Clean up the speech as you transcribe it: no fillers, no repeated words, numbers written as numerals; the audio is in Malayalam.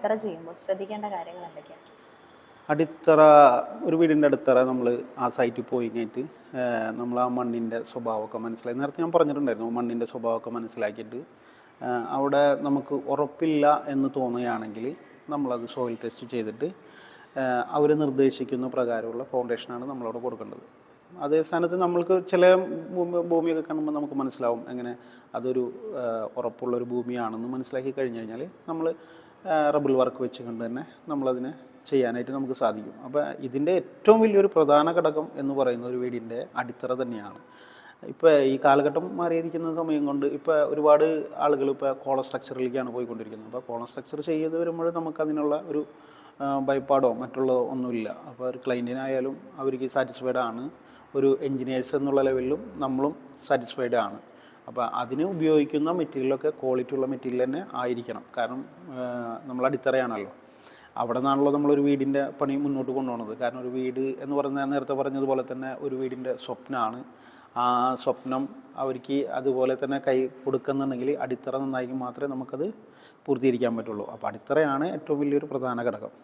അടിത്തറ ചെയ്യുമ്പോൾ ശ്രദ്ധിക്കേണ്ട കാര്യങ്ങൾ എന്തൊക്കെയാണ്? അടിത്തറ ഒരു വീടിൻ്റെ അടിത്തറ നമ്മൾ ആ സൈറ്റിൽ പോയി കഴിഞ്ഞിട്ട് നമ്മൾ ആ മണ്ണിൻ്റെ സ്വഭാവമൊക്കെ മനസ്സിലാക്കി, നേരത്തെ ഞാൻ പറഞ്ഞിട്ടുണ്ടായിരുന്നു, മണ്ണിൻ്റെ സ്വഭാവമൊക്കെ മനസ്സിലാക്കിയിട്ട് അവിടെ നമുക്ക് ഉറപ്പില്ല എന്ന് തോന്നുകയാണെങ്കിൽ നമ്മളത് സോയിൽ ടെസ്റ്റ് ചെയ്തിട്ട് അവർ നിർദ്ദേശിക്കുന്ന പ്രകാരമുള്ള ഫൗണ്ടേഷനാണ് നമ്മളവിടെ കൊടുക്കേണ്ടത്. അതേ സ്ഥാനത്ത് നമ്മൾക്ക് ചില ഭൂമിയൊക്കെ കാണുമ്പോൾ നമുക്ക് മനസ്സിലാവും എങ്ങനെ അതൊരു ഉറപ്പുള്ളൊരു ഭൂമിയാണെന്ന് മനസ്സിലാക്കി കഴിഞ്ഞ് കഴിഞ്ഞാൽ നമ്മൾ റബിൾ വർക്ക് വെച്ച് കൊണ്ട് തന്നെ നമ്മളതിനെ ചെയ്യാനായിട്ട് നമുക്ക് സാധിക്കും. അപ്പോൾ ഇതിൻ്റെ ഏറ്റവും വലിയൊരു പ്രധാന ഘടകം എന്ന് പറയുന്നത് ഒരു വീടിൻ്റെ അടിത്തറ തന്നെയാണ്. ഇപ്പോൾ ഈ കാലഘട്ടം മാറിയിരിക്കുന്ന സമയം കൊണ്ട് ഇപ്പോൾ ഒരുപാട് ആളുകൾ ഇപ്പോൾ കോളം സ്ട്രക്ചറിലേക്കാണ് പോയിക്കൊണ്ടിരിക്കുന്നത്. അപ്പോൾ കോളം സ്ട്രക്ചർ ചെയ്ത് വരുമ്പോൾ നമുക്കതിനുള്ള ഒരു ഭയപ്പാടോ മറ്റുള്ളതോ ഒന്നുമില്ല. അപ്പോൾ ഒരു ക്ലയൻറ്റിനായാലും അവർക്ക് സാറ്റിസ്ഫൈഡ് ആണ്, ഒരു എൻജിനീയേഴ്സ് എന്നുള്ള ലെവലിലും നമ്മളും സാറ്റിസ്ഫൈഡ് ആണ്. അപ്പോൾ അതിന് ഉപയോഗിക്കുന്ന മെറ്റീരിയലൊക്കെ ക്വാളിറ്റി ഉള്ള മെറ്റീരിയൽ തന്നെ ആയിരിക്കണം. കാരണം നമ്മൾ അടിത്തറയാണല്ലോ, അവിടെ നിന്നാണല്ലോ നമ്മളൊരു വീടിൻ്റെ പണി മുന്നോട്ട് കൊണ്ടുപോകുന്നത്. കാരണം ഒരു വീട് എന്ന് പറഞ്ഞാൽ നേരത്തെ പറഞ്ഞതുപോലെ തന്നെ ഒരു വീടിൻ്റെ സ്വപ്നമാണ്. ആ സ്വപ്നം അവർക്ക് അതുപോലെ തന്നെ കൈ കൊടുക്കുന്നുണ്ടെങ്കിൽ അടിത്തറ നന്നായെങ്കിൽ മാത്രമേ നമുക്കത് പൂർത്തീകരിക്കാൻ പറ്റുള്ളൂ. അപ്പോൾ അടിത്തറയാണ് ഏറ്റവും വലിയൊരു പ്രധാന ഘടകം.